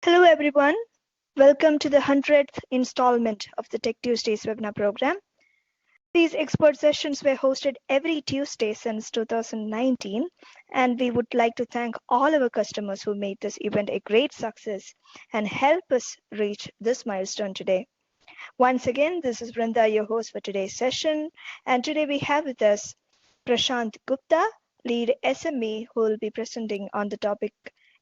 Hello everyone, welcome to the 100th installment of the Tech Tuesdays webinar program. These expert sessions were hosted every Tuesday since 2019, and we would like to thank all our customers who made this event a great success and help us reach this milestone today. Once again, this is Brinda, your host for today's session, and today we have with us Prashant Gupta, lead SME, who will be presenting on the topic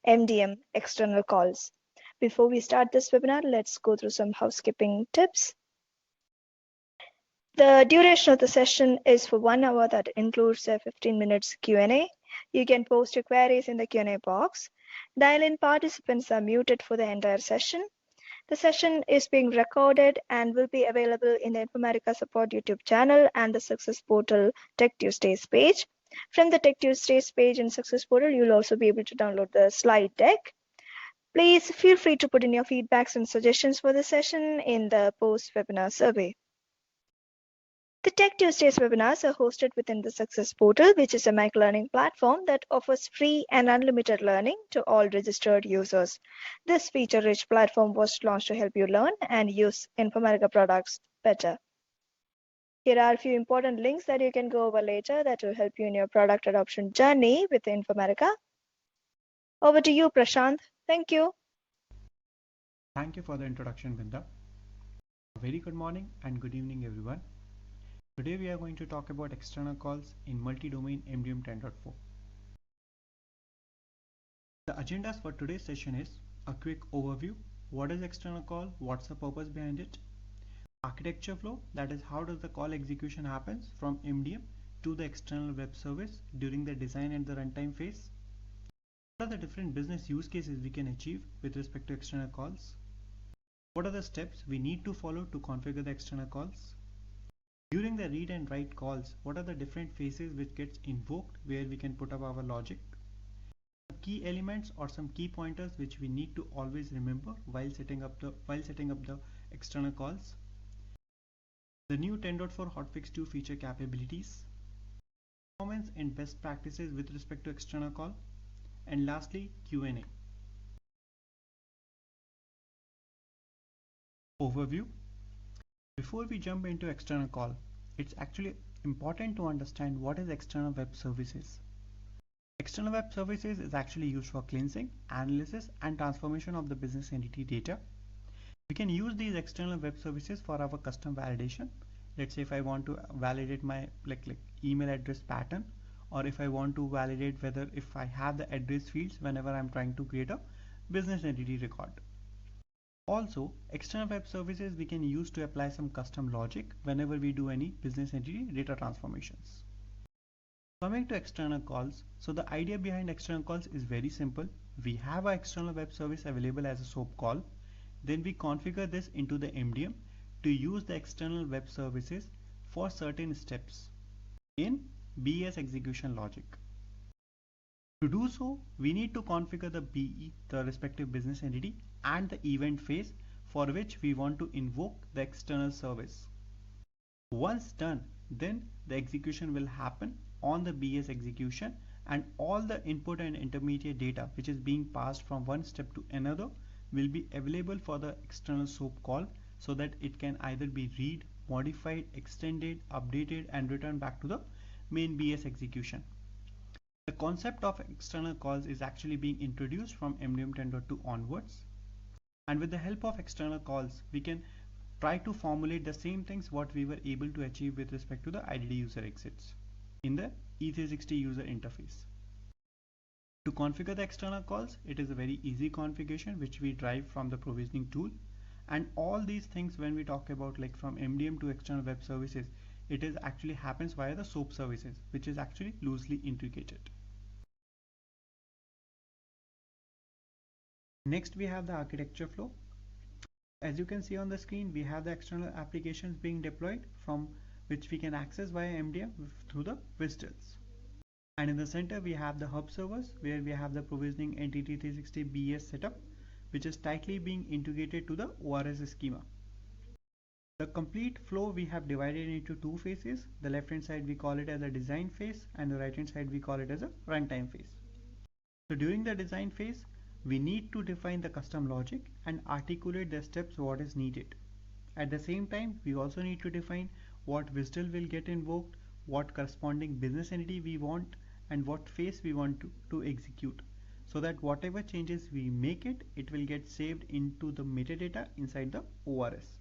MDM external calls. Before we start this webinar, let's go through some housekeeping tips. The duration of the session is for 1 hour, that includes a 15 minutes Q&A. You can post your queries in the Q&A box. Dial-in participants are muted for the entire session. The session is being recorded and will be available in the Informatica Support YouTube channel and the Success Portal Tech Tuesdays page. From the Tech Tuesdays page in Success Portal, you'll also be able to download the slide deck. Please feel free to put in your feedbacks and suggestions for the session in the post-webinar survey. The Tech Tuesdays webinars are hosted within the Success Portal, which is a micro-learning platform that offers free and unlimited learning to all registered users. This feature-rich platform was launched to help you learn and use Informatica products better. Here are a few important links that you can go over later that will help you in your product adoption journey with Informatica. Over to you, Prashant. Thank you. Thank you for the introduction, Binda. A very good morning and good evening, everyone. Today we are going to talk about external calls in multi-domain MDM 10.4. The agendas for today's session is a quick overview. What is external call? What's the purpose behind it? Architecture flow, that is how does the call execution happens from MDM to the external web service during the design and the runtime phase. What are the different business use cases we can achieve with respect to external calls? What are the steps we need to follow to configure the external calls? During the read and write calls, what are the different phases which gets invoked where we can put up our logic? Some key elements or some key pointers which we need to always remember while setting up the external calls. The new 10.4 hotfix 2 feature capabilities. Performance and best practices with respect to external call. And lastly, Q&A. Overview. Before we jump into external call, it's actually important to understand what is external web services. External web services is actually used for cleansing, analysis, and transformation of the business entity data. We can use these external web services for our custom validation. Let's say if I want to validate my email address pattern, or if I want to validate whether if I have the address fields whenever I'm trying to create a business entity record. Also, external web services we can use to apply some custom logic whenever we do any business entity data transformations. Coming to external calls, so the idea behind external calls is very simple. We have our external web service available as a SOAP call. Then we configure this into the MDM to use the external web services for certain steps in BS execution logic. To do so, we need to configure the BE, the respective business entity, and the event phase for which we want to invoke the external service. Once done, then the execution will happen on the BS execution, and all the input and intermediate data which is being passed from one step to another will be available for the external SOAP call so that it can either be read, modified, extended, updated, and returned back to the main BS execution. The concept of external calls is actually being introduced from MDM 10.2 onwards. And with the help of external calls, we can try to formulate the same things what we were able to achieve with respect to the IDD user exits in the E360 user interface. To configure the external calls, it is a very easy configuration which we drive from the provisioning tool. And all these things when we talk about like from MDM to external web services, it is actually happens via the SOAP services, which is actually loosely integrated. Next, we have the architecture flow. As you can see on the screen, we have the external applications being deployed from which we can access via MDM through the WSDLs. And in the center, we have the hub servers where we have the provisioning entity 360 BS setup, which is tightly being integrated to the ORS schema. The complete flow we have divided into two phases. The left hand side we call it as a design phase, and the right hand side we call it as a runtime phase. So during the design phase, we need to define the custom logic and articulate the steps what is needed. At the same time, we also need to define what WSDL will get invoked, what corresponding business entity we want, and what phase we want to execute, so that whatever changes we make it will get saved into the metadata inside the ORS.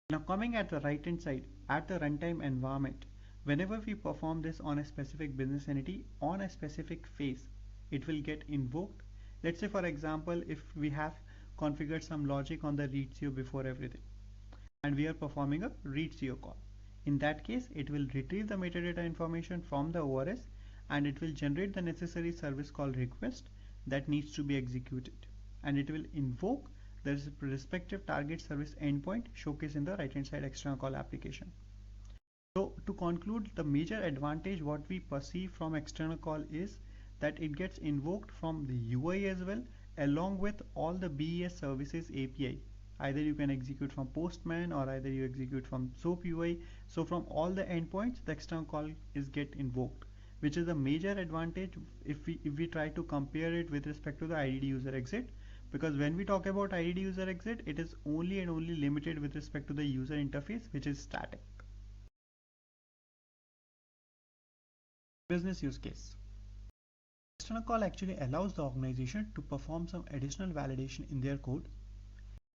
Now coming at the right hand side, at the runtime environment, whenever we perform this on a specific business entity on a specific phase, it will get invoked. Let's say for example, if we have configured some logic on the read-co before everything, and we are performing a read-co call. In that case, it will retrieve the metadata information from the ORS and it will generate the necessary service call request that needs to be executed, and it will invoke the respective target service endpoint showcased in the right hand side external call application. So to conclude, the major advantage what we perceive from external call is that it gets invoked from the UI as well, along with all the BES services API. Either you can execute from Postman or either you execute from SOAP UI. So from all the endpoints, the external call is get invoked, which is a major advantage if we try to compare it with respect to the IDD user exit. Because when we talk about IDD user exit, it is only and only limited with respect to the user interface, which is static. Business use case. External call actually allows the organization to perform some additional validation in their code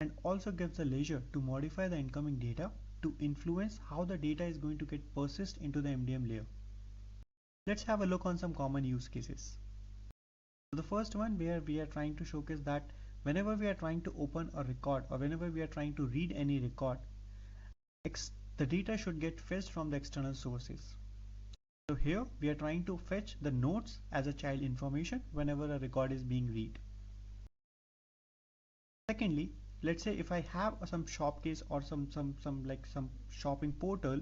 and also gives the leisure to modify the incoming data to influence how the data is going to get persist into the MDM layer. Let's have a look on some common use cases. So the first one, where we are trying to showcase that whenever we are trying to open a record or whenever we are trying to read any record, the data should get fetched from the external sources. So here we are trying to fetch the notes as a child information whenever a record is being read. Secondly, let's say if I have some shop case or some shopping portal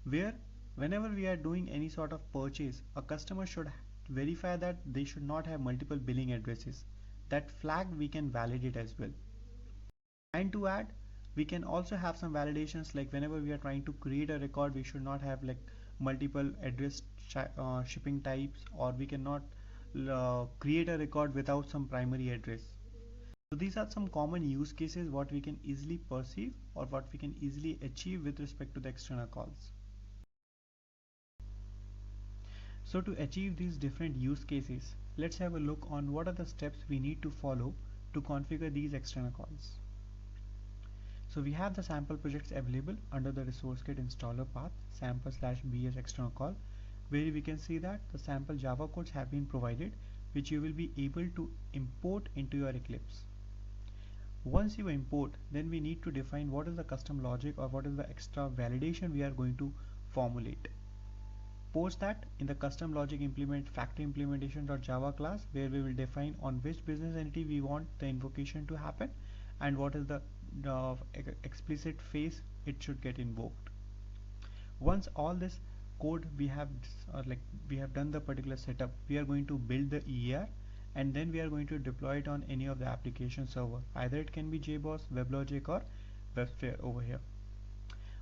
where whenever we are doing any sort of purchase, a customer should verify that they should not have multiple billing addresses. That flag we can validate as well. And to add, we can also have some validations like whenever we are trying to create a record, we should not have like multiple address shipping types, or we cannot create a record without some primary address. So these are some common use cases what we can easily perceive or what we can easily achieve with respect to the external calls. So to achieve these different use cases, let's have a look on what are the steps we need to follow to configure these external calls. So we have the sample projects available under the ResourceKit installer path sample/bs external call, where we can see that the sample Java codes have been provided, which you will be able to import into your Eclipse. Once you import, then we need to define what is the custom logic or what is the extra validation we are going to formulate. Post that, in the custom logic implement factory implementation.java class, where we will define on which business entity we want the invocation to happen and what is the explicit phase it should get invoked. Once all this code we have done the particular setup, we are going to build the EAR and then we are going to deploy it on any of the application server. Either it can be JBoss, WebLogic or WebSphere over here.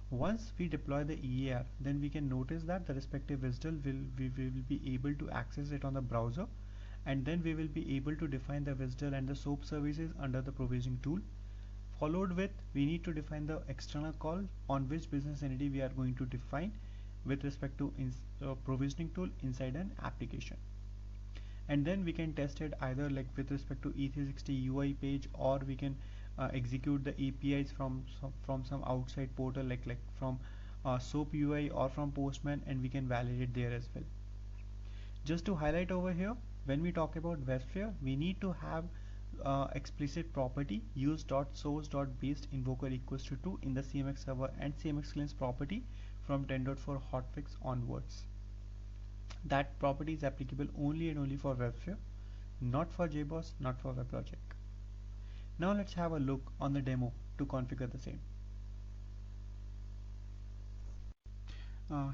Once we deploy the EAR, then we can notice that the respective WSDL we will be able to access it on the browser, and then we will be able to define the WSDL and the SOAP services under the provisioning tool. Followed with, we need to define the external call on which business entity we are going to define with respect to provisioning tool inside an application. And then we can test it either like with respect to E360 UI page, or we can execute the APIs from some outside portal like from SOAP UI or from Postman, and we can validate there as well. Just to highlight over here, when we talk about WebSphere, we need to have explicit property use.source.based invoker equals to 2 in the CMX server and CMX cleanse property from 10.4 hotfix onwards. That property is applicable only and only for WebSphere, not for JBoss, not for WebLogic. Now let's have a look on the demo to configure the same.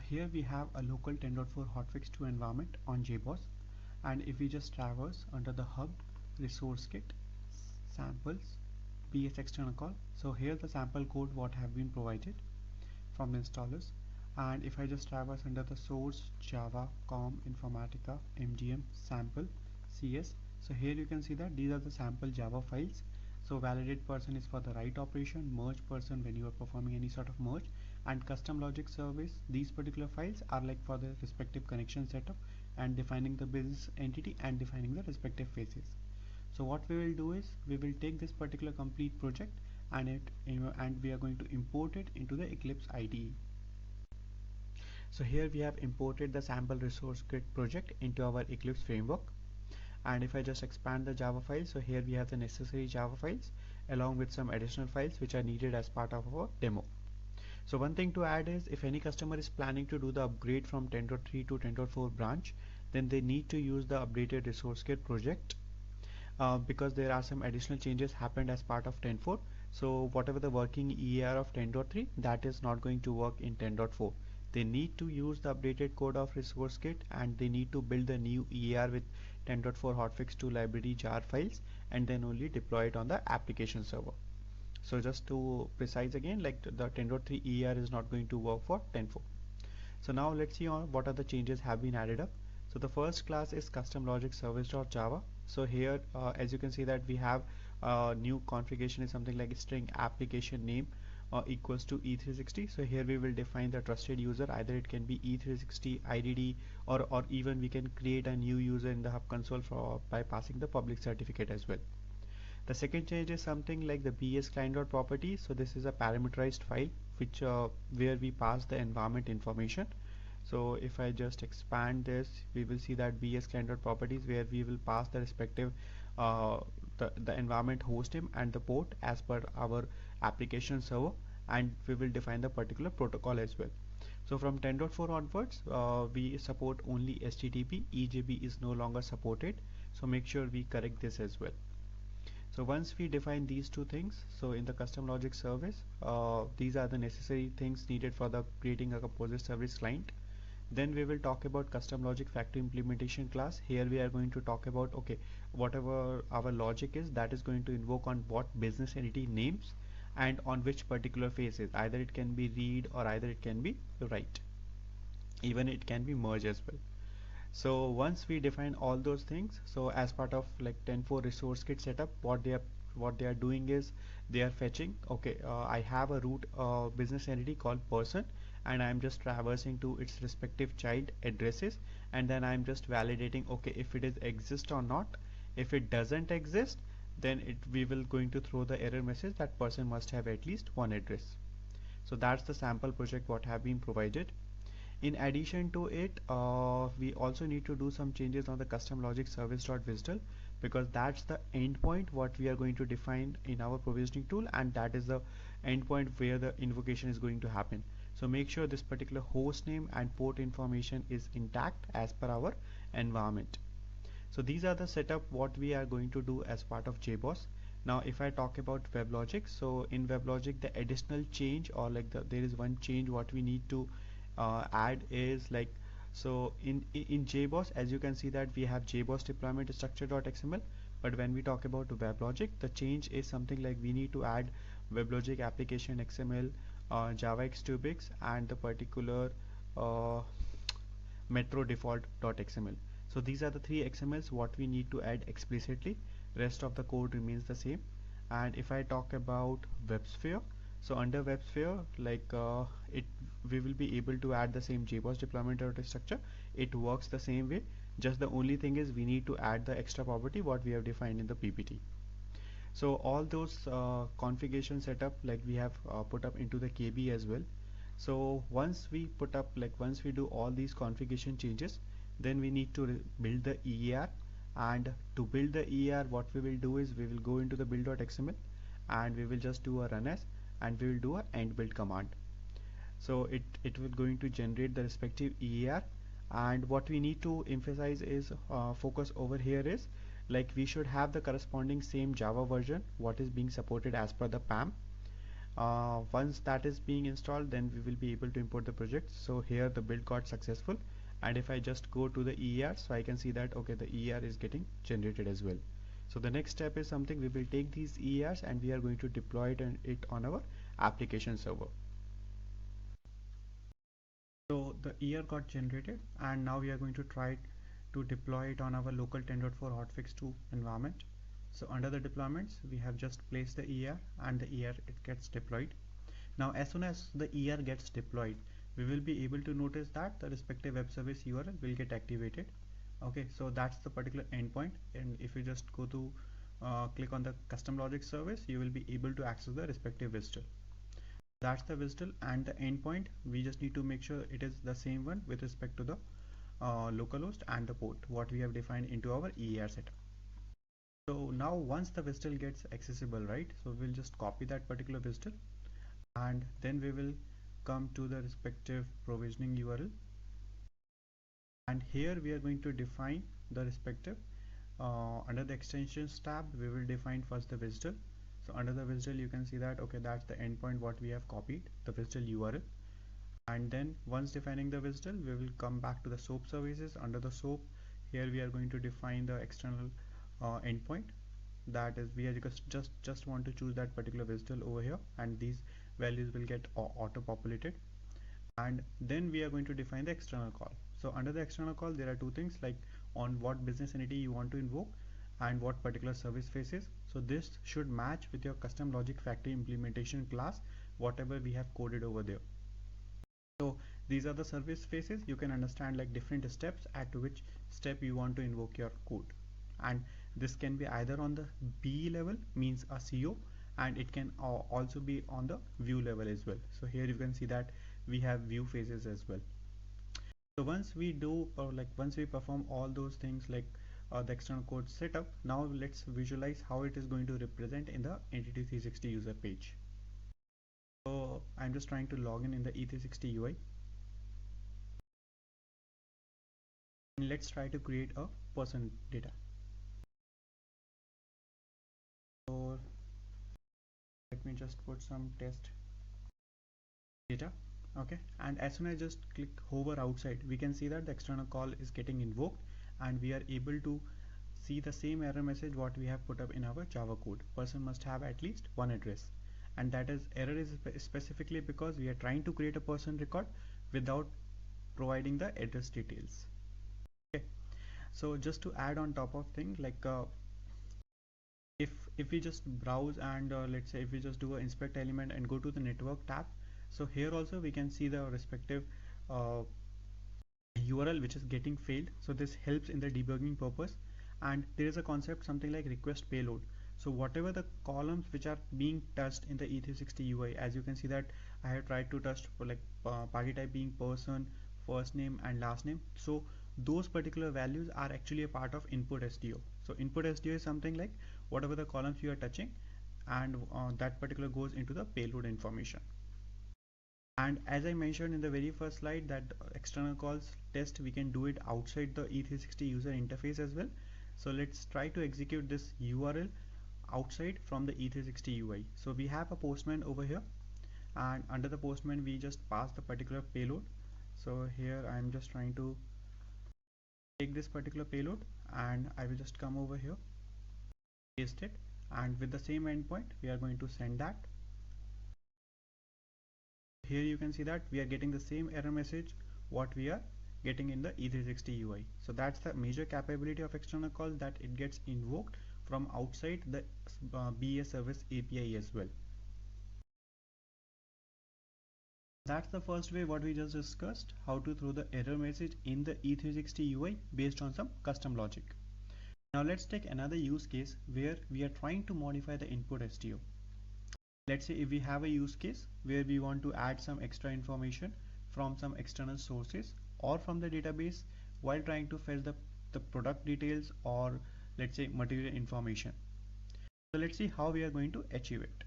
Here we have a local 10.4 hotfix 2 environment on JBoss, and if we just traverse under the hub, ResourceKit, samples, BS external call, so here the sample code what have been provided from the installers. And if I just traverse under the source Java, COM, Informatica, MDM, sample, CS, So here you can see that these are the sample Java files. So validate person is for the write operation, merge person when you are performing any sort of merge, and custom logic service, these particular files are like for the respective connection setup and defining the business entity and defining the respective phases. So what we will do is we will take this particular complete project and we are going to import it into the Eclipse IDE. So here we have imported the sample resource kit project into our Eclipse framework. And if I just expand the Java file, so here we have the necessary Java files along with some additional files which are needed as part of our demo. So one thing to add is if any customer is planning to do the upgrade from 10.3 to 10.4 branch, then they need to use the updated resource kit project because there are some additional changes happened as part of 10.4. So whatever the working EAR of 10.3, that is not going to work in 10.4. They need to use the updated code of resource kit and they need to build the new EAR with 10.4 hotfix to library jar files and then only deploy it on the application server. So just to precise again, like the 10.3 EAR is not going to work for 10.4. So now let's see on what are the changes have been added up. So the first class is custom logic service.java. So here as you can see that we have new configuration is something like string application name equals to E360. So here we will define the trusted user, either it can be E360 IDD or even we can create a new user in the hub console by passing the public certificate as well. The second change is something like the bs client.property. So this is a parameterized file which where we pass the environment information. So if I just expand this, we will see that bs client.properties where we will pass the respective uh, the environment host name and the port as per our application server, and we will define the particular protocol as well. So from 10.4 onwards, we support only HTTP. EJB is no longer supported. So make sure we correct this as well. So once we define these two things, so in the custom logic service, these are the necessary things needed for the creating a composite service client. Then we will talk about custom logic factory implementation class. Here we are going to talk about, okay, whatever our logic is, that is going to invoke on what business entity names and on which particular phases. Either it can be read or either it can be write. Even it can be merge as well. So once we define all those things, so as part of like 10.4 resource kit setup, what they are doing is they are fetching, okay, I have a root business entity called person and I'm just traversing to its respective child addresses, and then I'm just validating, okay, if it is exist or not. If it doesn't exist, then we will going to throw the error message that person must have at least one address. So that's the sample project what have been provided. In addition to it, we also need to do some changes on the custom logic service.WSDL, because that's the endpoint what we are going to define in our provisioning tool, and that is the endpoint where the invocation is going to happen. So make sure this particular host name and port information is intact as per our environment. So these are the setup what we are going to do as part of JBoss. Now if I talk about WebLogic, so in WebLogic the additional change, or like there is one change what we need to add is like, so in JBoss, as you can see that we have JBoss deployment structure.xml, but when we talk about WebLogic, the change is something like we need to add WebLogic application XML, Java X2Bix, and the particular uh, metro default.xml. So these are the three XMLs what we need to add explicitly. Rest of the code remains the same. And if I talk about WebSphere, so under WebSphere, like it we will be able to add the same JBoss deployment structure. It works the same way. Just the only thing is we need to add the extra property what we have defined in the PPT. So all those configuration setup like we have put up into the KB as well. So once we put up, like once we do all these configuration changes, then we need to build the EAR. And to build the EAR, what we will do is we will go into the build.xml and we will just do a run as, and we will do a end build command. So it will going to generate the respective EAR. And what we need to emphasize is focus over here is like we should have the corresponding same Java version what is being supported as per the PAM. Once that is being installed, then we will be able to import the project. So here the build got successful, and if I just go to the EAR, so I can see that okay, the EAR is getting generated as well. So the next step is something we will take these EARs and we are going to deploy it on our application server. So the EAR got generated and now we are going to try to deploy it on our local 10.4 hotfix 2 environment. So under the deployments, we have just placed the ER, and the ER it gets deployed. Now as soon as the ER gets deployed, we will be able to notice that the respective web service URL will get activated. Okay, so that's the particular endpoint, and if you just go to click on the custom logic service, you will be able to access the respective WSDL. That's the WSDL, and the endpoint, we just need to make sure it is the same one with respect to the localhost and the port what we have defined into our EAR setup. So now once the WSDL gets accessible, right, so we'll just copy that particular WSDL, and then we will come to the respective provisioning URL, and here we are going to define the respective under the extensions tab. We will define first the WSDL. So under the WSDL, you can see that okay, that's the endpoint what we have copied, the WSDL URL. And then once defining the WSDL, we will come back to the SOAP services. Under the SOAP, here we are going to define the external endpoint. That is, we are just want to choose that particular WSDL over here, and these values will get auto populated. And then we are going to define the external call. So under the external call, there are two things, like on what business entity you want to invoke and what particular service faces. So this should match with your custom logic factory implementation class, whatever we have coded over there. So these are the service faces. You can understand like different steps at which step you want to invoke your code, and this can be either on the B level, means a CO, and it can also be on the view level as well. So here you can see that we have view phases as well. So once we do once we perform all those things like the external code setup, now let's visualize how it is going to represent in the Entity 360 user page. So I'm just trying to log in the E360 UI, and let's try to create a person data. So let me just put some test data. Okay, and as soon as I just click hover outside, we can see that the external call is getting invoked, and we are able to see the same error message what we have put up in our Java code. Person must have at least one address, and that is error is specifically because we are trying to create a person record without providing the address details. Okay, so just to add on top of thing, like if we just browse and let's say if we just do a inspect element and go to the network tab, so here also we can see the respective URL which is getting failed. So this helps in the debugging purpose, and there is a concept something like request payload. So whatever the columns which are being touched in the E360 UI, as you can see that I have tried to touch for like party type being person, first name and last name. So those particular values are actually a part of input SDO. So input SDO is something like whatever the columns you are touching, and that particular goes into the payload information. And as I mentioned in the very first slide that external calls test, we can do it outside the E360 user interface as well. So let's try to execute this URL outside from the E360 UI. So we have a postman over here, and under the postman we just pass the particular payload. So here I'm just trying to take this particular payload, and I will just come over here, paste it, and with the same endpoint we are going to send that. Here you can see that we are getting the same error message what we are getting in the E360 UI. So that's the major capability of external call, that it gets invoked from outside the BS service API as well. That's the first way what we just discussed, how to throw the error message in the E360 UI based on some custom logic. Now let's take another use case where we are trying to modify the input SDO. Let's say if we have a use case where we want to add some extra information from some external sources or from the database while trying to fetch the product details or let's say material information. So let's see how we are going to achieve it.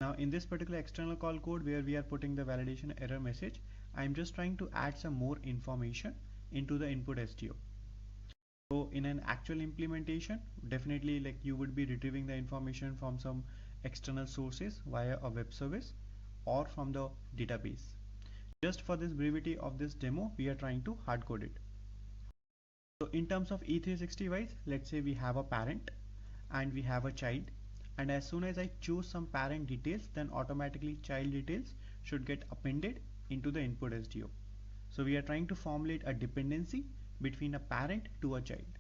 Now in this particular external call code where we are putting the validation error message, I'm just trying to add some more information into the input SDO. So in an actual implementation, definitely like you would be retrieving the information from some external sources via a web service or from the database. Just for this brevity of this demo, we are trying to hard code it. So in terms of E360 wise, let's say we have a parent and we have a child, and as soon as I choose some parent details, then automatically child details should get appended into the input SDO. So we are trying to formulate a dependency between a parent to a child.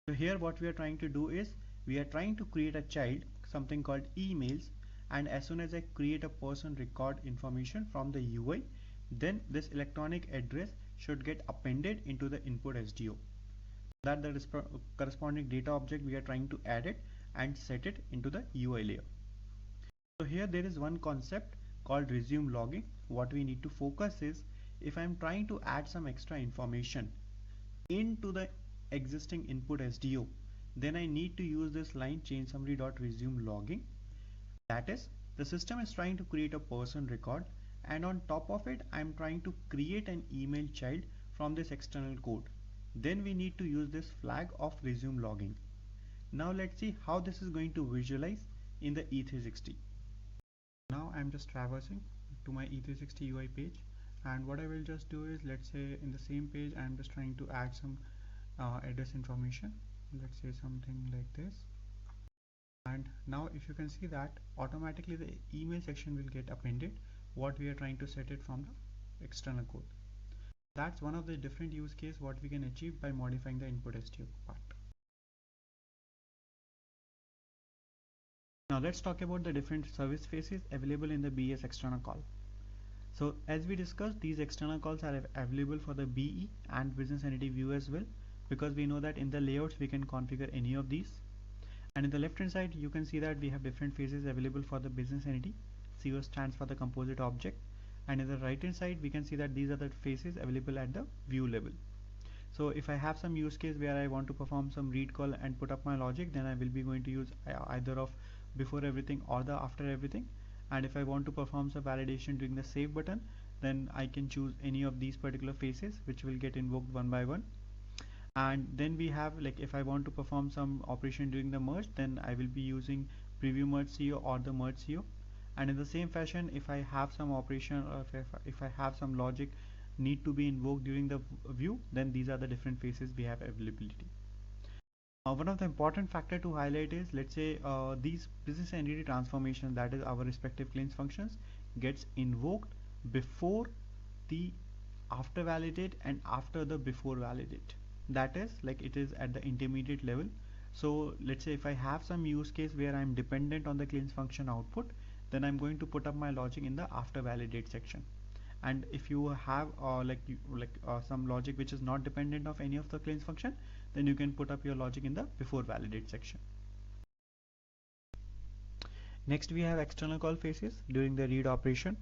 So here what we are trying to do is we are trying to create a child, something called emails, and as soon as I create a person record information from the UI, then this electronic address should get appended into the input SDO. That the corresponding data object we are trying to add it and set it into the UI layer. So here there is one concept called resume logging. What we need to focus is if I'm trying to add some extra information into the existing input SDO, then I need to use this line change summary.resume logging. That is, the system is trying to create a person record, and on top of it I'm trying to create an email child from this external code. Then we need to use this flag of resume logging. Now let's see how this is going to visualize in the E360. Now I'm just traversing to my E360 UI page, and what I will just do is, let's say in the same page I'm just trying to add some address information. Let's say something like this, and now if you can see that automatically the email section will get appended what we are trying to set it from the external code. That's one of the different use case what we can achieve by modifying the input SDO part. Now let's talk about the different service faces available in the BES external call. So as we discussed, these external calls are available for the BE and business entity view as well, because we know that in the layouts we can configure any of these. And in the left hand side you can see that we have different phases available for the business entity. CO stands for the composite object, and in the right hand side we can see that these are the phases available at the view level. So if I have some use case where I want to perform some read call and put up my logic, then I will be going to use either of before everything or the after everything. And if I want to perform some validation during the save button, then I can choose any of these particular phases which will get invoked one by one. And then we have, like, if I want to perform some operation during the merge, then I will be using preview merge CO or the merge CO. And in the same fashion, if I have some operation or if I have some logic need to be invoked during the view, then these are the different phases we have availability. One of the important factor to highlight is, let's say these business entity transformation, that is our respective cleanse functions, gets invoked before the after validate and after the before validate. That is, like, it is at the intermediate level. So let's say if I have some use case where I'm dependent on the cleanse function output, then I'm going to put up my logic in the after validate section. And if you have some logic which is not dependent of any of the cleanse function, then you can put up your logic in the before validate section. Next we have external call phases during the read operation.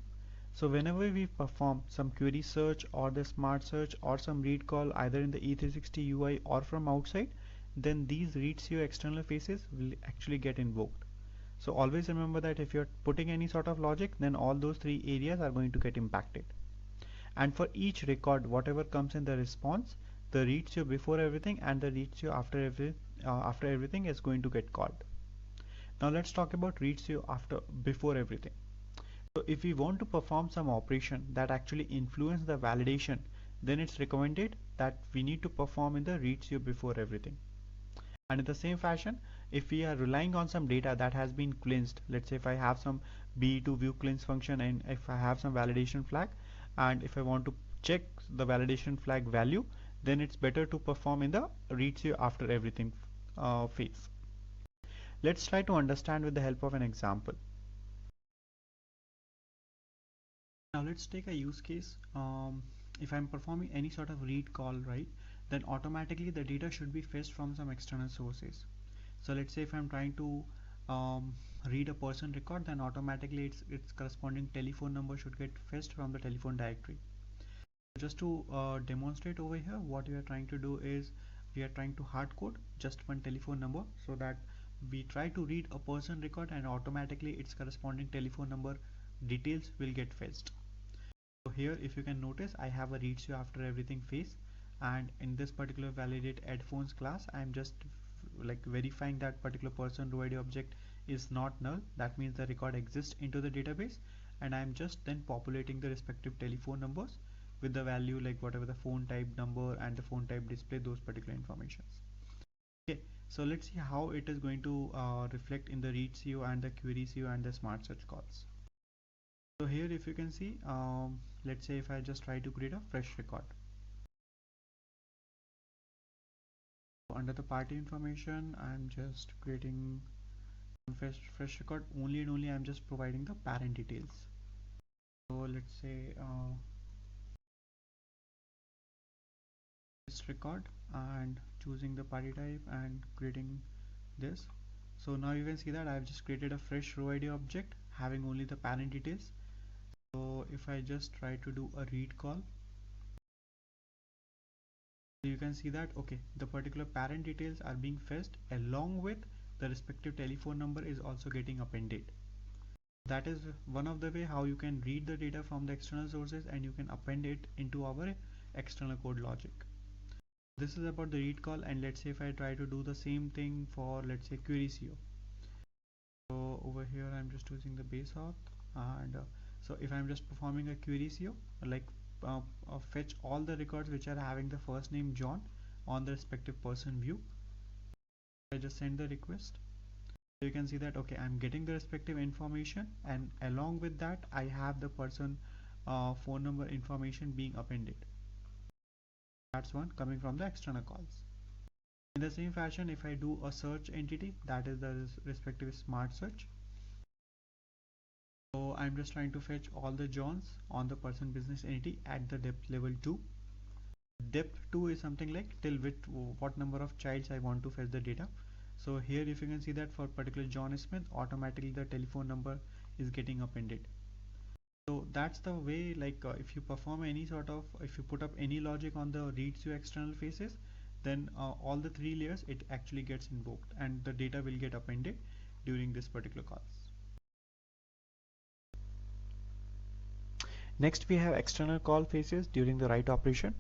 So whenever we perform some query search or the smart search or some read call either in the E360 UI or from outside, then these read CO external phases will actually get invoked. So always remember that if you're putting any sort of logic, then all those three areas are going to get impacted. And for each record, whatever comes in the response, the read CO before everything and the read CO after everything is going to get called. Now let's talk about read CO before everything. So if we want to perform some operation that actually influence the validation, then it's recommended that we need to perform in the read CO before everything. And in the same fashion, if we are relying on some data that has been cleansed, let's say if I have some BE2 view cleanse function and if I have some validation flag, and if I want to check the validation flag value, then it's better to perform in the read CO after everything phase. Let's try to understand with the help of an example. Now let's take a use case. If I'm performing any sort of read call, right, then automatically the data should be fetched from some external sources. So let's say if I'm trying to read a person record, then automatically its corresponding telephone number should get fetched from the telephone directory. Just to demonstrate over here, what we are trying to do is we are trying to hard code just one telephone number so that we try to read a person record and automatically its corresponding telephone number details will get fetched. So here if you can notice, I have a read CO after everything phase, and in this particular validate add phones class I'm just verifying that particular person row ID object is not null. That means the record exists into the database, and I'm just then populating the respective telephone numbers with the value like whatever the phone type number and the phone type display, those particular informations. Okay, so let's see how it is going to reflect in the read CO and the query CO and the smart search calls. So here if you can see, let's say if I just try to create a fresh record. under the party information, I'm just creating fresh record. Only and only I'm just providing the parent details. So let's say this record and choosing the party type and creating this. So now you can see that I've just created a fresh row ID object having only the parent details. So if I just try to do a read call, you can see that okay, the particular parent details are being fetched along with the respective telephone number is also getting appended. That is one of the way how you can read the data from the external sources and you can append it into our external code logic. This is about the read call, and let's say if I try to do the same thing for, let's say, query CO. So over here I'm just using the base auth, and so if I'm just performing a query CO, like fetch all the records which are having the first name John on the respective person view, I just send the request. So you can see that okay, I'm getting the respective information, and along with that I have the person phone number information being appended. That's one coming from the external calls. In the same fashion, if I do a search entity, that is the respective smart search. So I'm just trying to fetch all the Johns on the person business entity at the depth level 2. Depth 2 is something like till what number of childs I want to fetch the data. So here if you can see that for particular John Smith, automatically the telephone number is getting appended. So that's the way, like if you perform any sort of, if you put up any logic on the read to external faces, then all the three layers it actually gets invoked and the data will get appended during this particular calls. Next we have external call faces during the write operation.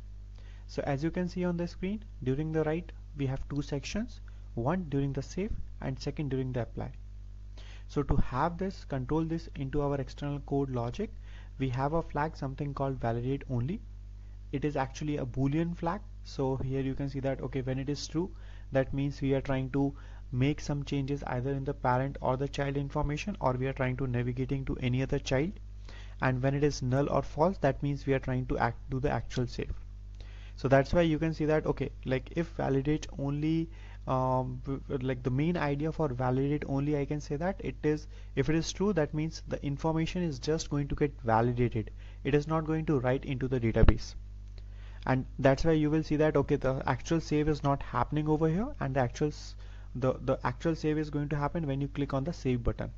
So as you can see on the screen, during the write we have two sections, one during the save and second during the apply. So to have this, control this into our external code logic, we have a flag something called validate only. It is actually a boolean flag. So here you can see that okay, when it is true, that means we are trying to make some changes either in the parent or the child information, or we are trying to navigating to any other child. And when it is null or false, that means we are trying to do the actual save. So that's why you can see that okay, like if validate only, like the main idea for validate only, I can say that it is, if it is true, that means the information is just going to get validated, it is not going to write into the database. And that's why you will see that okay, the actual save is not happening over here, and the actual save is going to happen when you click on the save button.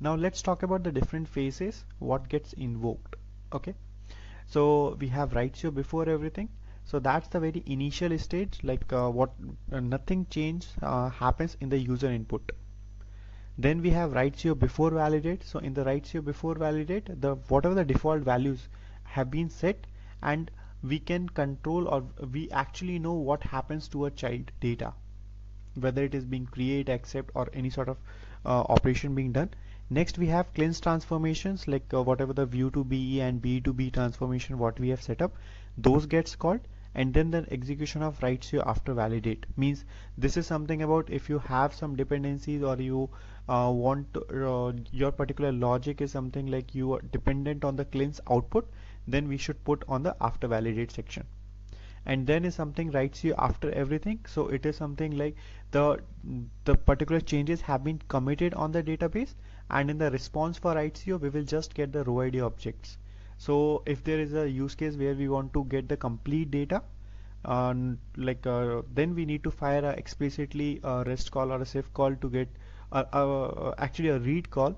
Now let's talk about the different phases what gets invoked. Okay, so we have write-co before everything. So that's the very initial stage, like nothing change happens in the user input. Then we have write-co before validate. So in the write-co before validate, the whatever the default values have been set, and we can control, or we actually know what happens to a child data, whether it is being create, accept, or any sort of operation being done. Next we have cleanse transformations, like whatever the view to BE and BE to B transformation what we have set up, those gets called. And then the execution of write-co after validate means this is something about if you have some dependencies, or you want your particular logic is something like you are dependent on the cleanse output, then we should put on the after validate section. And then is something write-co after everything. So it is something like the particular changes have been committed on the database, and in the response for write-co we will just get the row ID objects. So if there is a use case where we want to get the complete data, then we need to fire a explicitly a REST call or a CIF call to get actually a read call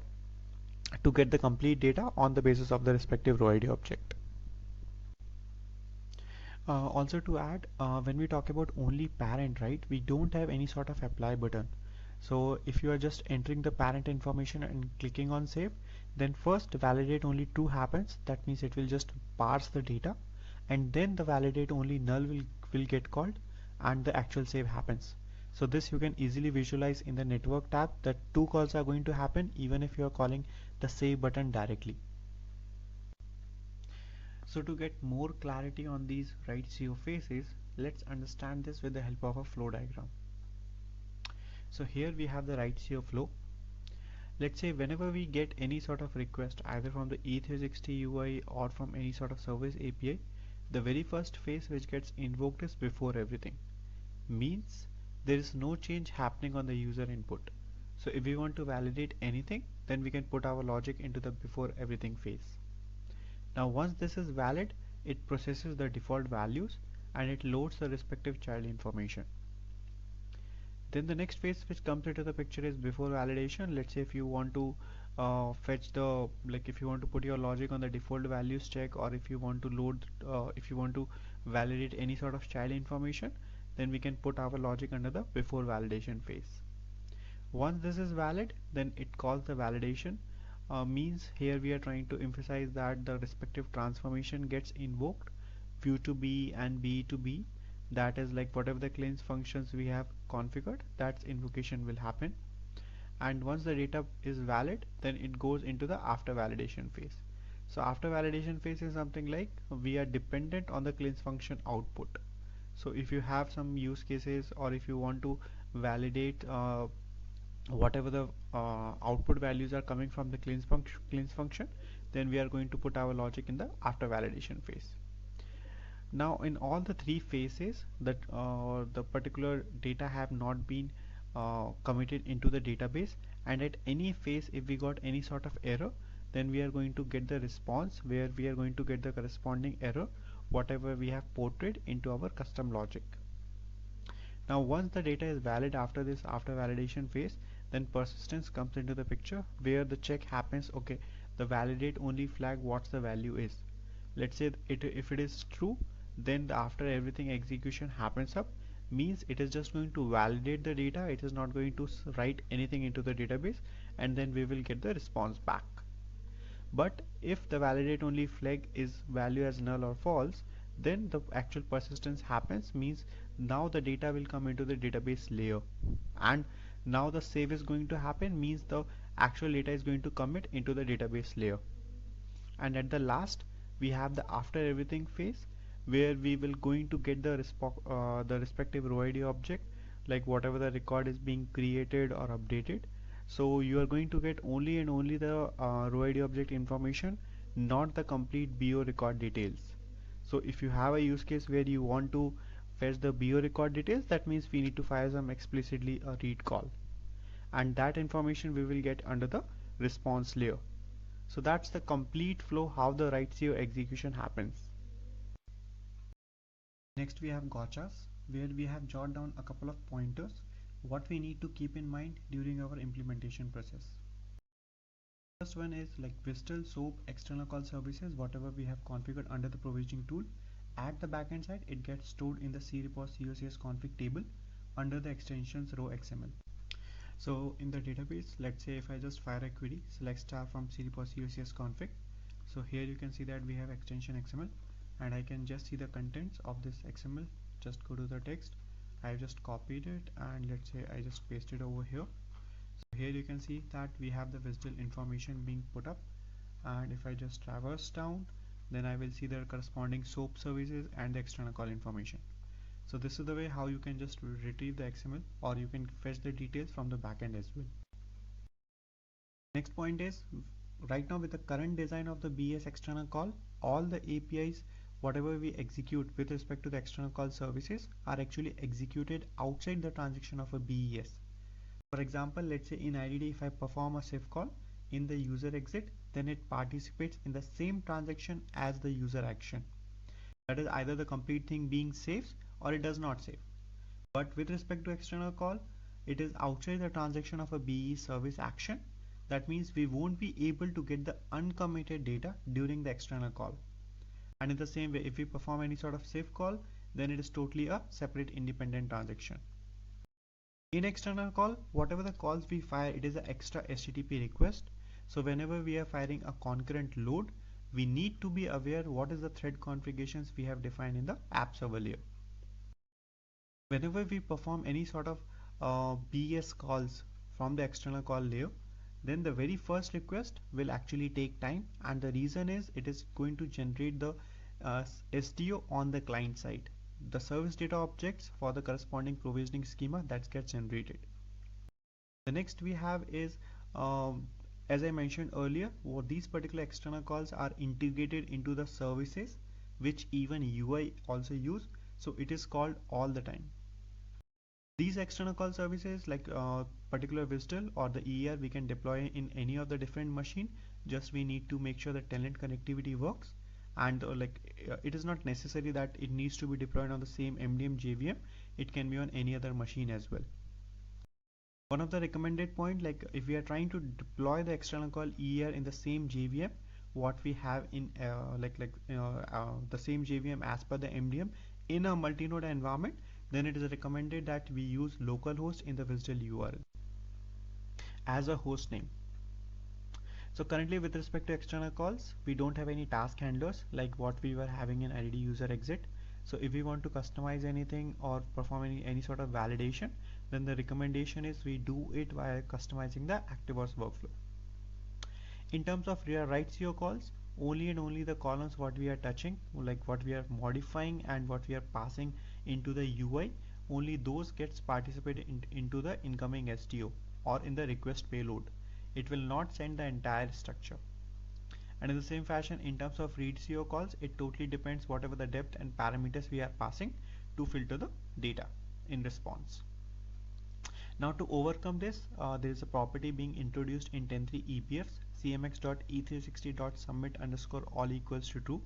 to get the complete data on the basis of the respective row ID object. Also to add, when we talk about only parent, right, we don't have any sort of apply button. So if you are just entering the parent information and clicking on save, then first validate only true happens. That means it will just parse the data, and then the validate only null will get called, and the actual save happens. So this you can easily visualize in the network tab that two calls are going to happen even if you are calling the save button directly. So to get more clarity on these write-co phases, let's understand this with the help of a flow diagram. So here we have the write-co flow. Let's say whenever we get any sort of request either from the E360 UI or from any sort of service API, the very first phase which gets invoked is before everything. means there is no change happening on the user input. So if we want to validate anything, then we can put our logic into the before everything phase. Now once this is valid, it processes the default values and it loads the respective child information. Then the next phase which comes into the picture is before validation. Let's say if you want to fetch the, like if you want to put your logic on the default values check, or if you want to load, if you want to validate any sort of child information, then we can put our logic under the before validation phase. Once this is valid, then it calls the validation. Means here we are trying to emphasize that the respective transformation gets invoked, view to B and B to B. That is like whatever the cleanse functions we have configured, that invocation will happen. And once the data is valid, then it goes into the after validation phase. So after validation phase is something like we are dependent on the cleanse function output. So if you have some use cases, or if you want to validate whatever the output values are coming from the cleanse function, then we are going to put our logic in the after validation phase. Now in all the three phases that the particular data have not been committed into the database, and at any phase if we got any sort of error, then we are going to get the response where we are going to get the corresponding error whatever we have ported into our custom logic. Now once the data is valid after this after validation phase, then persistence comes into the picture where the check happens. Okay, the validate only flag what's the value is. Let's say if it is true, then the after everything execution happens up, means it is just going to validate the data, it is not going to write anything into the database, and then we will get the response back. But if the validate only flag is value as null or false, then the actual persistence happens, means now the data will come into the database layer, and now the save is going to happen, means the actual data is going to commit into the database layer. And at the last we have the after everything phase where we will going to get the respective row ID object, like whatever the record is being created or updated. So you are going to get only and only the row ID object information, not the complete BO record details. So if you have a use case where you want to fetch the BO record details, that means we need to fire some explicitly a read call, and that information we will get under the response layer. So that's the complete flow how the write-CO execution happens. Next we have gotchas, where we have jotted down a couple of pointers what we need to keep in mind during our implementation process. First one is like WSDL, SOAP, external call services, whatever we have configured under the provisioning tool. At the backend side, it gets stored in the crepos COCS config table under the extensions row XML. So in the database, let's say if I just fire a query, select star from crepos COCS config. So here you can see that we have extension XML, and I can just see the contents of this XML. Just go to the text. I've just copied it, and let's say I just paste it over here. So here you can see that we have the WSDL information being put up, and if I just traverse down, then I will see the corresponding SOAP services and the external call information. So this is the way how you can just retrieve the XML, or you can fetch the details from the backend as well. Next point is, right now with the current design of the BES external call, all the APIs whatever we execute with respect to the external call services are actually executed outside the transaction of a BES. For example, let's say in IDD if I perform a SIF call in the user exit, then it participates in the same transaction as the user action. That is either the complete thing being saved or it does not save. But with respect to external call, it is outside the transaction of a BE service action. That means we won't be able to get the uncommitted data during the external call. And in the same way, if we perform any sort of SIF call, then it is totally a separate independent transaction. In external call, whatever the calls we fire, it is an extra HTTP request. So whenever we are firing a concurrent load, we need to be aware what is the thread configurations we have defined in the app server layer. Whenever we perform any sort of BES calls from the external call layer, then the very first request will actually take time, and the reason is it is going to generate the SDO on the client side, the service data objects for the corresponding provisioning schema that gets generated. The next we have is as I mentioned earlier, these particular external calls are integrated into the services which even UI also use, so it is called all the time. These external call services like particular WSDL or the ER we can deploy in any of the different machine. Just we need to make sure the tenant connectivity works, and it is not necessary that it needs to be deployed on the same MDM JVM. It can be on any other machine as well. One of the recommended point, like if we are trying to deploy the external call ER in the same JVM what we have in the same JVM as per the MDM in a multi-node environment, then it is recommended that we use localhost in the WSDL URL as a host name. So currently with respect to external calls, we don't have any task handlers like what we were having in IDD user exit. So if we want to customize anything or perform any sort of validation, then the recommendation is we do it via customizing the ActiveOS workflow. In terms of write CO calls, only and only the columns what we are touching, like what we are modifying and what we are passing into the UI, only those gets participated into the incoming STO or in the request payload. It will not send the entire structure. And in the same fashion, in terms of read CO calls, it totally depends whatever the depth and parameters we are passing to filter the data in response. Now to overcome this, there is a property being introduced in 10.3 EBFs cmx.e360.submit underscore all equals to true.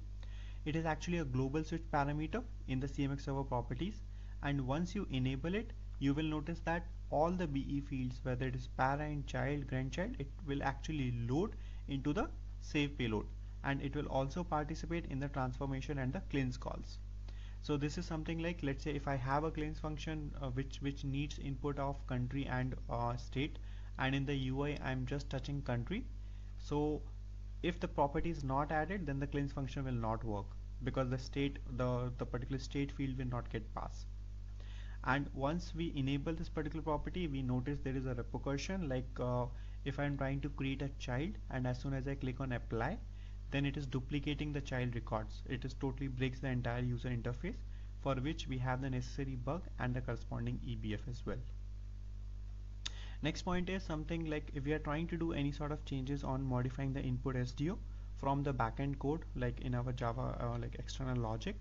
It is actually a global switch parameter in the CMX server properties, and once you enable it, you will notice that all the BE fields, whether it is parent, child, grandchild, it will actually load into the save payload, and it will also participate in the transformation and the cleanse calls. So this is something like, let's say if I have a cleanse function which needs input of country and state, and in the UI I'm just touching country. So if the property is not added, then the cleanse function will not work because the particular state field will not get passed. And once we enable this particular property, we notice there is a repercussion, like if I'm trying to create a child and as soon as I click on apply, then it is duplicating the child records. It is totally breaks the entire user interface, for which we have the necessary bug and the corresponding EBF as well. Next point is something like if we are trying to do any sort of changes on modifying the input SDO from the backend code, like in our Java like external logic.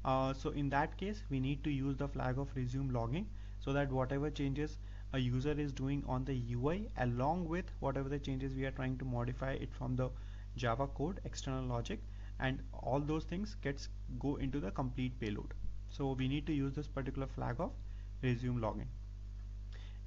So in that case, we need to use the flag of resume logging, so that whatever changes a user is doing on the UI, along with whatever the changes we are trying to modify it from the Java code external logic, and all those things go into the complete payload. So we need to use this particular flag of resume logging.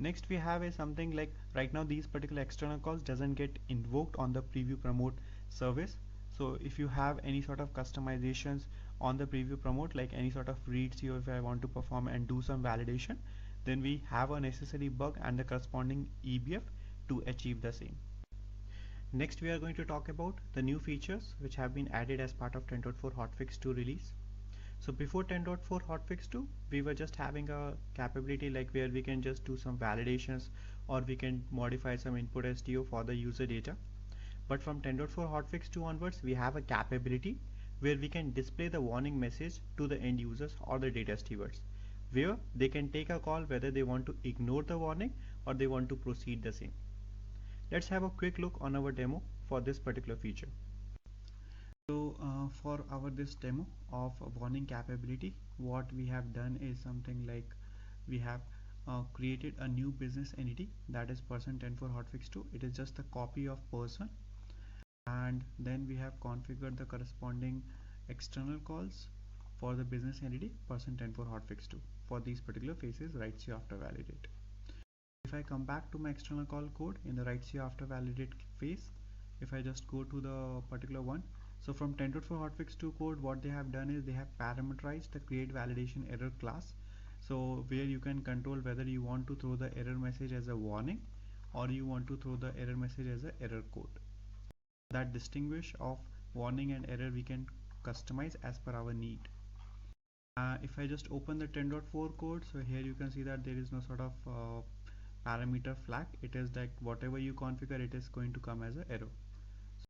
Next we have is something like, right now these particular external calls doesn't get invoked on the preview promote service. So if you have any sort of customizations on the preview promote, like any sort of read CO, if I want to perform and do some validation, then we have a necessary bug and the corresponding EBF to achieve the same. Next we are going to talk about the new features which have been added as part of 10.4 hotfix 2 release. So before 10.4 hotfix 2, we were just having a capability like where we can just do some validations or we can modify some input SDO for the user data. But from 10.4 hotfix 2 onwards, we have a capability where we can display the warning message to the end users or the data stewards, where they can take a call whether they want to ignore the warning or they want to proceed the same. Let's have a quick look on our demo for this particular feature. So for our this demo of warning capability, what we have done is something like we have created a new business entity, that is person10.4 hotfix 2. It is just a copy of person, and then we have configured the corresponding external calls for the business entity person10.4 hotfix 2 for these particular phases write CO after validate. If I come back to my external call code in the write CO after validate phase, if I just go to the particular one, so from 10.4 hotfix 2 code, what they have done is they have parameterized the create validation error class, so where you can control whether you want to throw the error message as a warning or you want to throw the error message as a error code. That distinguish of warning and error we can customize as per our need. If I just open the 10.4 code, so here you can see that there is no sort of parameter flag. It is that whatever you configure, it is going to come as an error.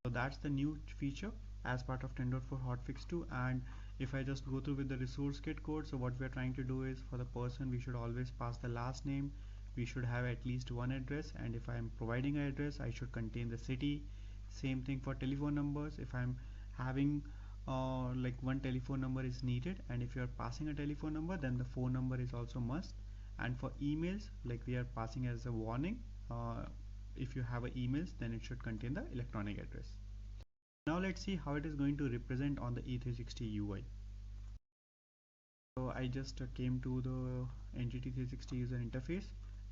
So that's the new feature as part of 10.4 hotfix 2. And if I just go through with the resource kit code, so what we are trying to do is for the person, we should always pass the last name. We should have at least one address, and if I am providing an address, I should contain the city. Same thing for telephone numbers. If I'm having like one telephone number is needed, and if you are passing a telephone number, then the phone number is also must, and for emails, like we are passing as a warning, if you have emails, then it should contain the electronic address. Now let's see how it is going to represent on the E360 UI. So I just came to the Entity 360 user interface,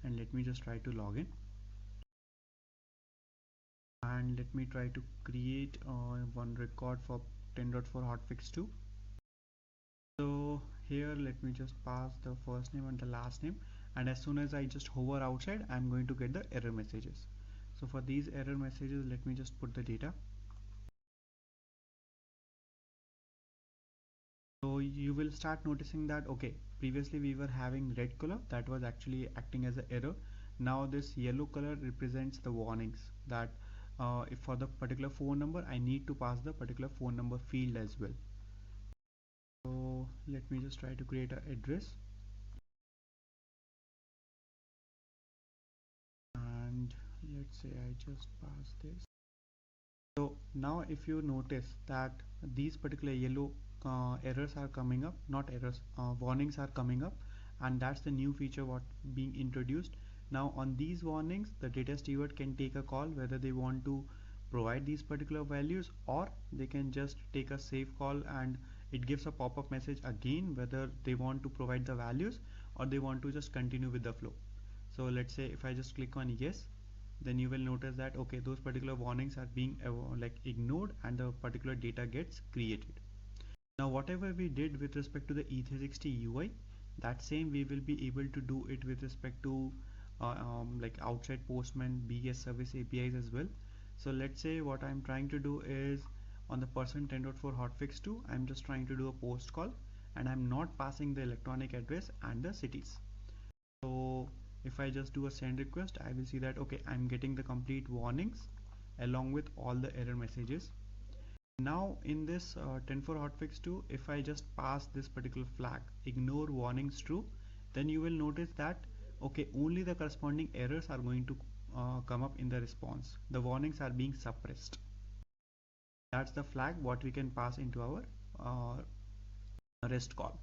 and let me just try to log in, and let me try to create one record for 10.4 hotfix 2. So here let me just pass the first name and the last name, and as soon as I just hover outside, I'm going to get the error messages. So for these error messages, let me just put the data. So you will start noticing that okay, previously we were having red color that was actually acting as an error. Now this yellow color represents the warnings that if for the particular phone number I need to pass the particular phone number field as well. So let me just try to create an address, and let's say I just pass this. So now if you notice that these particular yellow errors are coming up, not errors, warnings are coming up, and that's the new feature what being introduced. Now on these warnings, the data steward can take a call whether they want to provide these particular values, or they can just take a save call and it gives a pop-up message again whether they want to provide the values or they want to just continue with the flow. So let's say if I just click on yes, then you will notice that okay, those particular warnings are being like ignored and the particular data gets created. Now whatever we did with respect to the E360 UI, that same we will be able to do it with respect to like outside Postman BS service APIs as well. So let's say what I'm trying to do is on the person 10.4 hotfix 2, I'm just trying to do a post call and I'm not passing the electronic address and the cities. So if I just do a send request, I will see that okay, I'm getting the complete warnings along with all the error messages. Now in this 10.4 hotfix 2, if I just pass this particular flag, ignore warnings true, then you will notice that okay, only the corresponding errors are going to come up in the response. The warnings are being suppressed. That's the flag what we can pass into our REST call.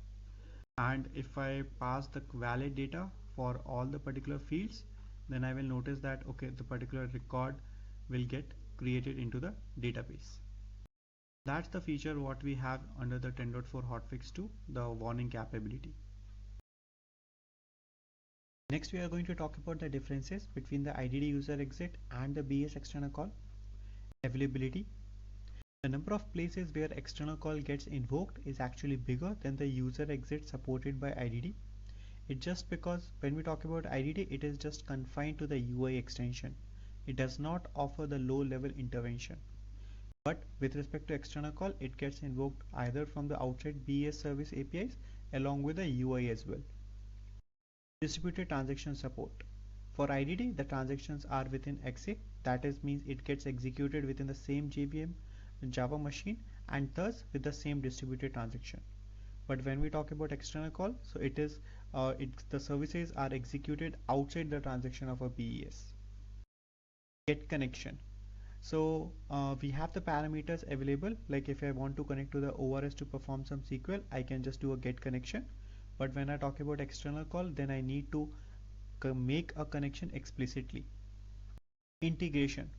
And if I pass the valid data for all the particular fields, then I will notice that okay, the particular record will get created into the database. That's the feature what we have under the 10.4 hotfix 2, the warning capability. Next we are going to talk about the differences between the IDD user exit and the BS external call. Availability. The number of places where external call gets invoked is actually bigger than the user exit supported by IDD. It's just because when we talk about IDD, it is just confined to the UI extension. It does not offer the low level intervention. But with respect to external call, it gets invoked either from the outside BS service APIs along with the UI as well. Distributed transaction support. For IDD, the transactions are within exe, that is means it gets executed within the same JVM Java machine and thus with the same distributed transaction. But when we talk about external call, so it is the services are executed outside the transaction of a BES. Get connection. So we have the parameters available, like if I want to connect to the ORS to perform some SQL, I can just do a get connection. But when I talk about external call, then I need to make a connection explicitly. Integration.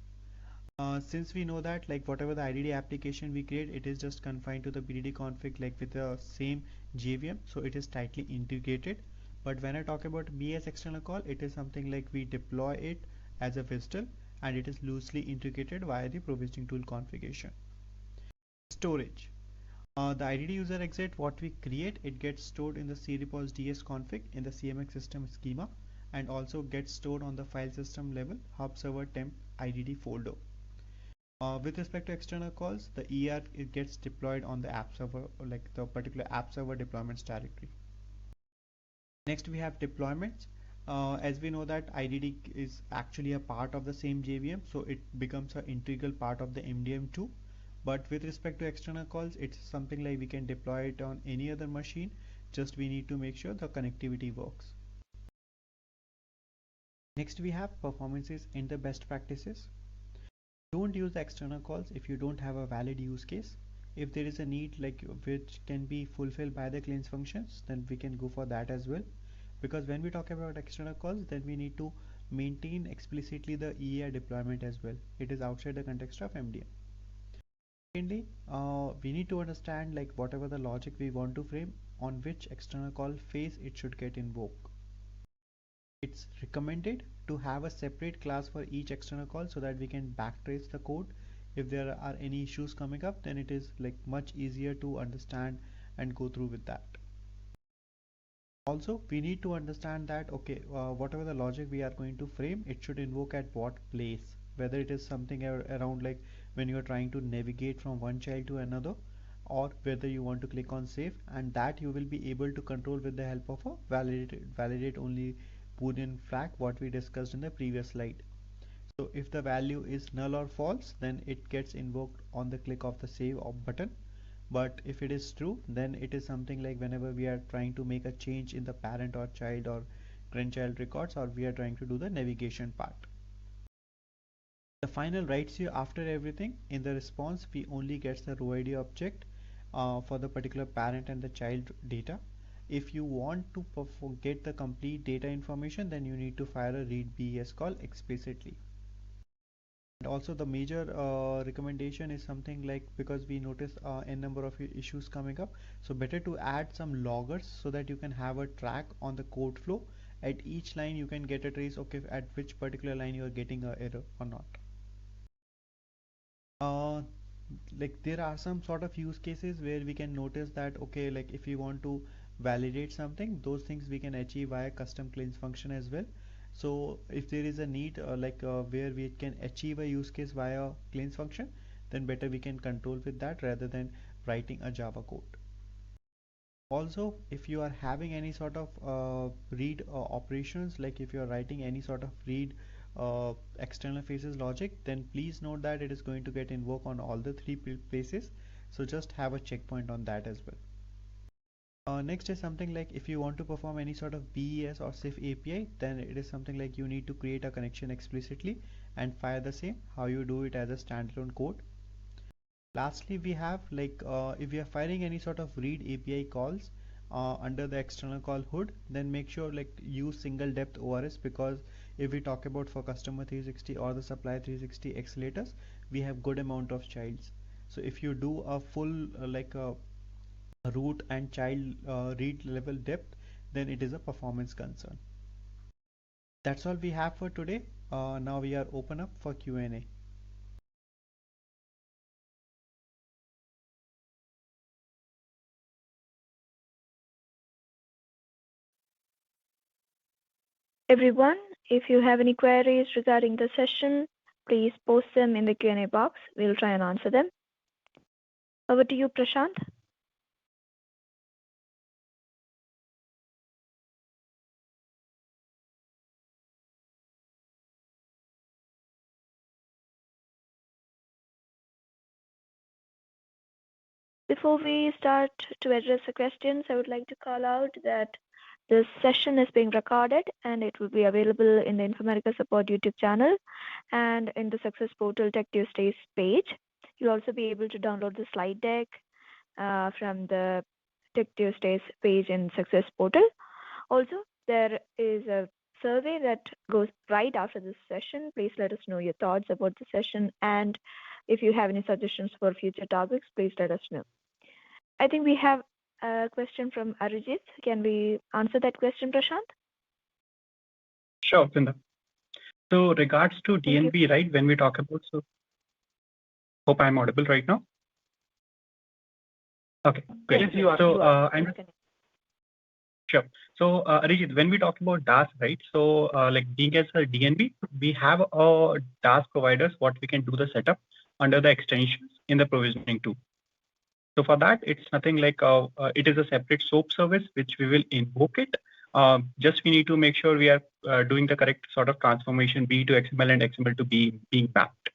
Since we know that like whatever the IDD application we create, it is just confined to the BDD config like with the same JVM, so it is tightly integrated. But when I talk about BS external call, it is something like we deploy it as a WSDL and it is loosely integrated via the provisioning tool configuration. Storage. The IDD user exit, what we create, it gets stored in the crepos ds config in the CMX system schema and also gets stored on the file system level hub server temp IDD folder. With respect to external calls, the ER it gets deployed on the app server, like the particular app server deployments directory. Next we have deployments. As we know that IDD is actually a part of the same JVM, so it becomes an integral part of the MDM2. But with respect to external calls, it's something like we can deploy it on any other machine, just we need to make sure the connectivity works. Next we have performances in the best practices. Don't use the external calls if you don't have a valid use case. If there is a need like which can be fulfilled by the cleanse functions, then we can go for that as well. because when we talk about external calls, then we need to maintain explicitly the EAR deployment as well. It is outside the context of MDM. Secondly, we need to understand like whatever the logic we want to frame, on which external call phase it should get invoked. It's recommended to have a separate class for each external call so that we can backtrace the code. If there are any issues coming up, then it is like much easier to understand and go through with that. Also, we need to understand that okay, whatever the logic we are going to frame, it should invoke at what place, whether it is something around like when you are trying to navigate from one child to another, or whether you want to click on save, and that you will be able to control with the help of a validate only boolean flag, what we discussed in the previous slide. So if the value is null or false, then it gets invoked on the click of the save button. But if it is true, then it is something like whenever we are trying to make a change in the parent or child or grandchild records, or we are trying to do the navigation part. The final writes you after everything. In the response, we only gets the row ID object for the particular parent and the child data. If you want to get the complete data information, then you need to fire a read BES call explicitly. And also the major recommendation is something like, because we notice n number of issues coming up, so better to add some loggers so that you can have a track on the code flow. At each line you can get a trace, okay, at which particular line you are getting a error or not. Like there are some sort of use cases where we can notice that okay, like if you want to validate something, those things we can achieve via custom cleanse function as well. So if there is a need where we can achieve a use case via cleanse function, then better we can control with that rather than writing a Java code. Also, if you are having any sort of read operations, like if you are writing any sort of read external faces logic, then please note that it is going to get invoked on all the three places. So just have a checkpoint on that as well. Next is something like if you want to perform any sort of BES or CIF API, then it is something like you need to create a connection explicitly and fire the same, how you do it as a standalone code. Lastly, we have like if we are firing any sort of read API calls under the external call hood, then make sure like use single depth ORS, because if we talk about for customer 360 or the supplier 360 accelerators, we have good amount of childs. So if you do a full root and child read level depth, then it is a performance concern. That's all we have for today. Now we are open up for Q&A. Everyone, if you have any queries regarding the session, please post them in the Q&A box. We'll try and answer them. Over to you, Prashant. Before we start to address the questions, I would like to call out that this session is being recorded and it will be available in the Informatica Support YouTube channel and in the Success Portal Tech Tuesdays page. You'll also be able to download the slide deck from the Tech Tuesdays page in Success Portal. Also, there is a survey that goes right after this session. Please let us know your thoughts about the session, and if you have any suggestions for future topics, please let us know. I think we have a question from Arijit. Can we answer that question, Prashant? Sure, Pinda. So regards to DNB, right, when we talk about, so hope I'm audible right now. Okay, great. Yes, you are. So I'm sure. So Arijit, when we talk about DAS, right, so like being as a DNB, we have a DAS providers, what we can do the setup under the extensions in the provisioning too. So for that, it's nothing like it is a separate SOAP service which we will invoke it. Just we need to make sure we are doing the correct sort of transformation B to XML and XML to B being mapped.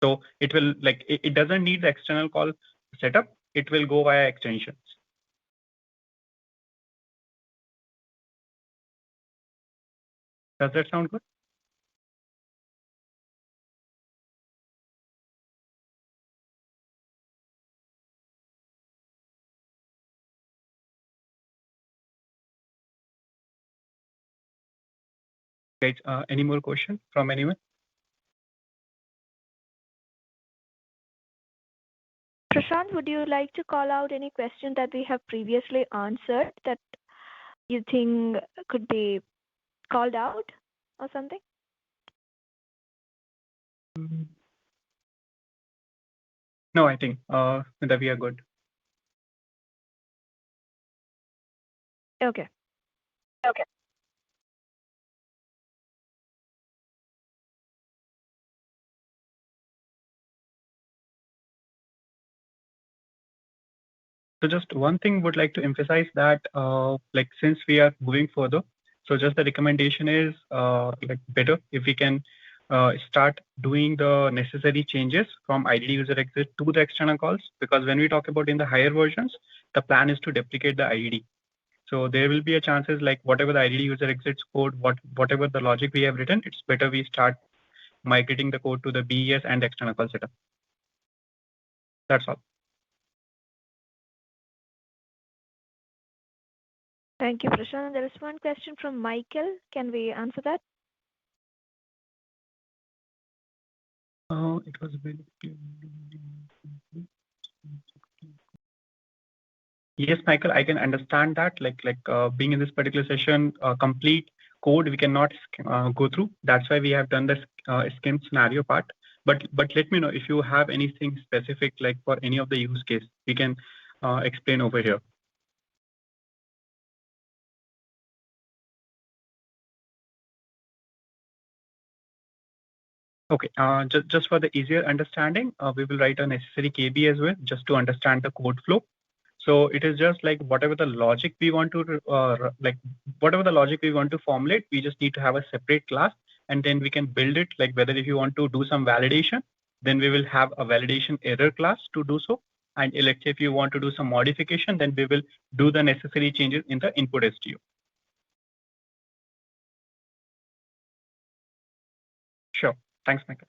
So it will like it doesn't need the external call setup. It will go via extensions. Does that sound good? Guys, any more questions from anyone? Prashant, would you like to call out any question that we have previously answered that you think could be called out or something? No, I think that we are good. Okay. Okay. So just one thing would like to emphasize that like since we are moving further, so just the recommendation is like better if we can start doing the necessary changes from IDD user exit to the external calls, because when we talk about in the higher versions, the plan is to deprecate the IDD. So there will be a chances like whatever the IDD user exits code, whatever the logic we have written, it's better we start migrating the code to the BES and external call setup. That's all. Thank you, Prashant. There is one question from Michael. Can we answer that? It was very clear. Yes, Michael, I can understand that. Like being in this particular session, complete code we cannot go through. That's why we have done the scheme scenario part. But let me know if you have anything specific, like for any of the use case, we can explain over here. Okay, just for the easier understanding, we will write a necessary KB as well, just to understand the code flow. So it is just like whatever the logic we want to formulate, we just need to have a separate class, and then we can build it. Like whether if you want to do some validation, then we will have a validation error class to do so. And let's say if you want to do some modification, then we will do the necessary changes in the input STU. Sure. Thanks, Michael.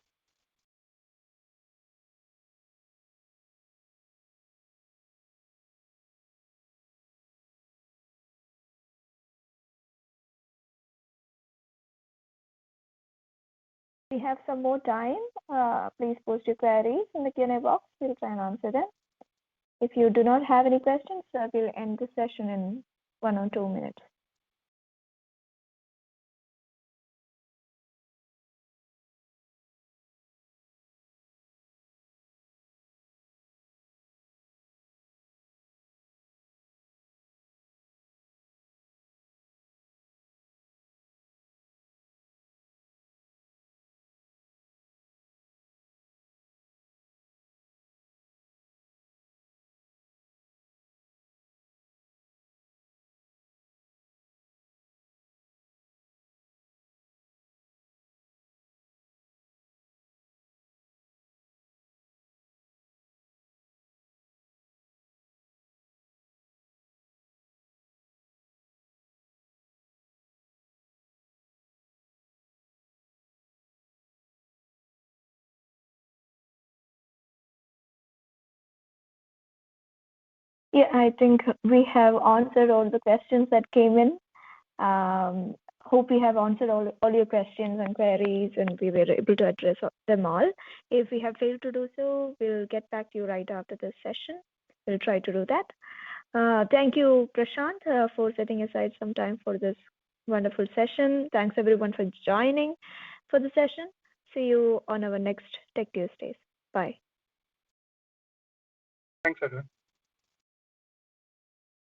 We have some more time. Please post your queries in the Q&A box. We'll try and answer them. If you do not have any questions, we'll end the session in 1 or 2 minutes. Yeah, I think we have answered all the questions that came in. Hope we have answered all your questions and queries, and we were able to address them all. If we have failed to do so, we'll get back to you right after this session. We'll try to do that. Thank you, Prashant, for setting aside some time for this wonderful session. Thanks everyone for joining for the session. See you on our next Tech Tuesdays. Bye. Thanks, everyone.